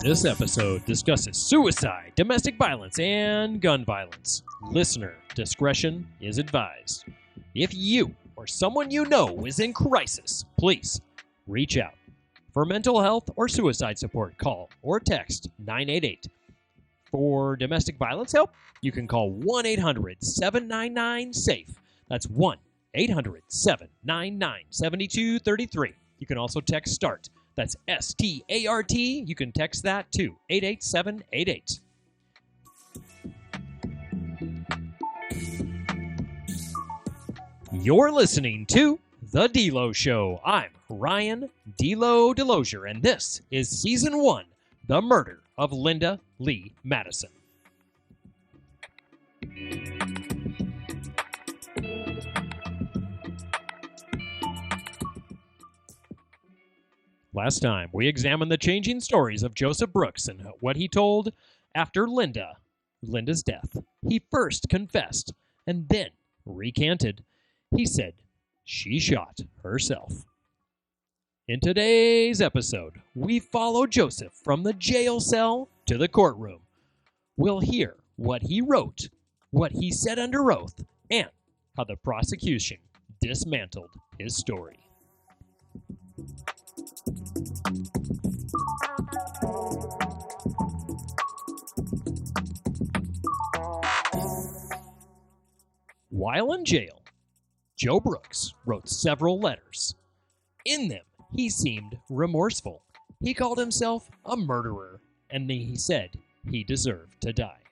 This episode discusses suicide, domestic violence, and gun violence. Listener discretion is advised. If you or someone you know is in crisis, please reach out. For mental health or suicide support, call or text 988. For domestic violence help, you can call 1-800-799-SAFE. That's 1-800-799-7233. You can also text START. That's START. You can text that to 88788. You're listening to The DeLo Show. I'm Ryan DeLozier, and this is Season 1, The Murder of Linda Lee Madison. Last time, we examined the changing stories of Joseph Brooks and what he told after Linda's death. He first confessed and then recanted. He said she shot herself. In today's episode, we follow Joseph from the jail cell to the courtroom. We'll hear what he wrote, what he said under oath, and how the prosecution dismantled his story. While in jail, Joe Brooks wrote several letters. In them, he seemed remorseful. He called himself a murderer, and he said he deserved to die.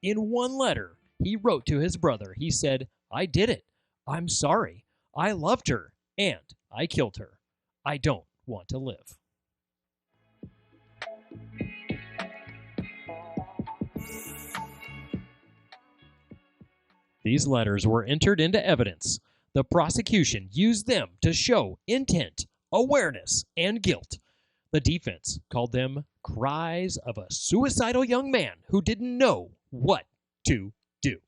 In one letter he wrote to his brother, he said, "I did it. I'm sorry. I loved her, and I killed her. I don't want to live." These letters were entered into evidence. The prosecution used them to show intent, awareness, and guilt. The defense called them cries of a suicidal young man who didn't know what to do.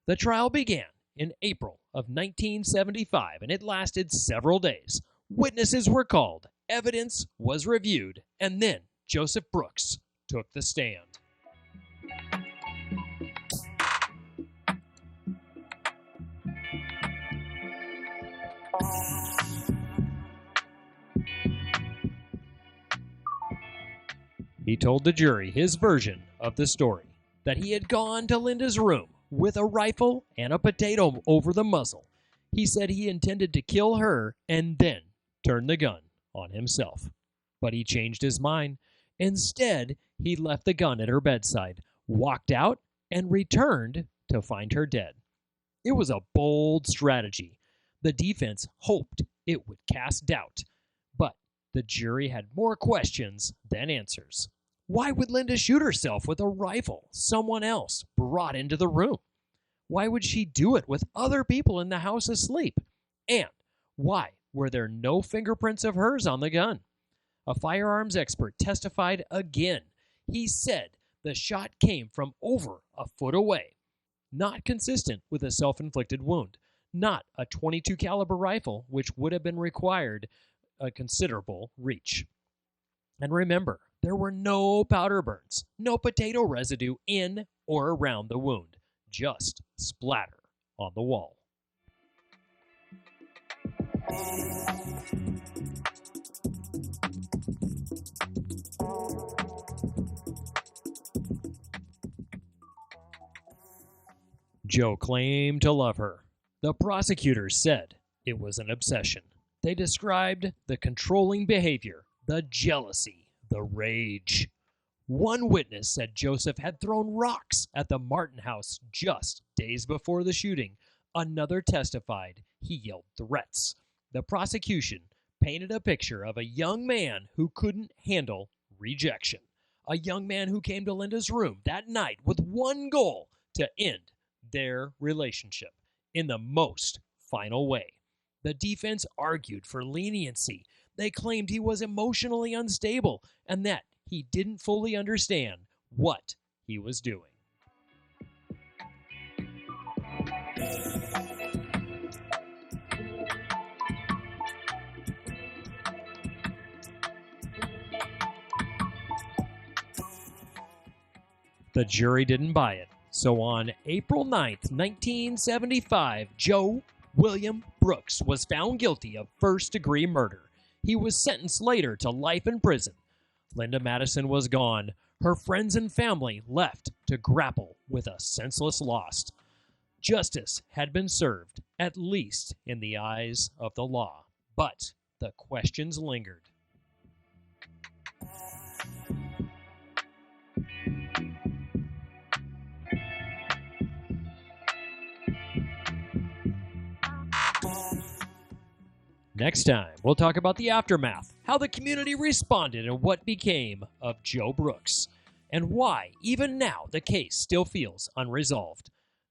The trial began in April of 1975, and it lasted several days. Witnesses were called, evidence was reviewed, and then Joseph Brooks took the stand. He told the jury his version of the story, that he had gone to Linda's room with a rifle and a potato over the muzzle. He said he intended to kill her and then turn the gun on himself. But he changed his mind. Instead, he left the gun at her bedside, walked out, and returned to find her dead. It was a bold strategy. The defense hoped it would cast doubt, but the jury had more questions than answers. Why would Linda shoot herself with a rifle someone else brought into the room? Why would she do it with other people in the house asleep? And why were there no fingerprints of hers on the gun? A firearms expert testified again. He said the shot came from over a foot away, not consistent with a self-inflicted wound, not a .22 caliber rifle, which would have been required a considerable reach. And remember, there were no powder burns, no potato residue in or around the wound, just splatter on the wall. Joe claimed to love her. The prosecutors said it was an obsession. They described the controlling behavior, the jealousy, the rage. One witness said Joseph had thrown rocks at the Martin house just days before the shooting. Another testified he yelled threats. The prosecution painted a picture of a young man who couldn't handle rejection. A young man who came to Linda's room that night with one goal: to end their relationship in the most final way. The defense argued for leniency. They claimed he was emotionally unstable and that he didn't fully understand what he was doing. The jury didn't buy it. So on April 9th, 1975, Joe William Brooks was found guilty of first-degree murder. He was sentenced later to life in prison. Linda Madison was gone. Her friends and family left to grapple with a senseless loss. Justice had been served, at least in the eyes of the law. But the questions lingered. Next time, we'll talk about the aftermath, how the community responded, and what became of Joe Brooks, and why, even now, the case still feels unresolved.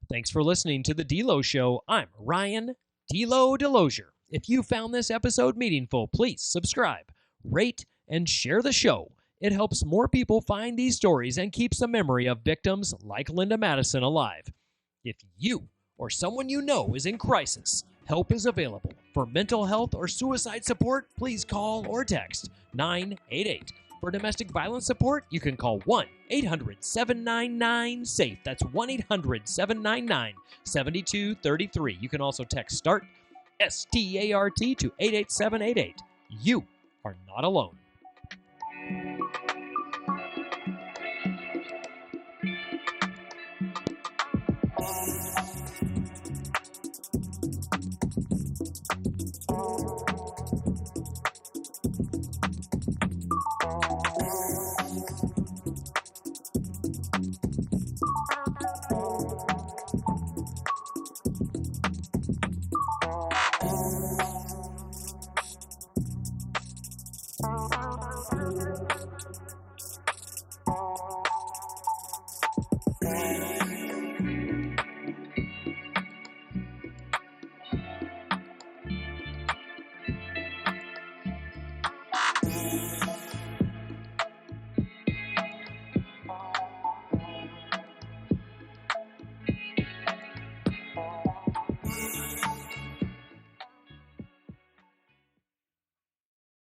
Thanks for listening to The DeLo Show. I'm Ryan DeLozier. If you found this episode meaningful, please subscribe, rate, and share the show. It helps more people find these stories and keeps the memory of victims like Linda Madison alive. If you or someone you know is in crisis, help is available. For mental health or suicide support, please call or text 988. For domestic violence support, you can call 1-800-799-SAFE. That's 1-800-799-7233. You can also text START, S-T-A-R-T, to 88788. You are not alone.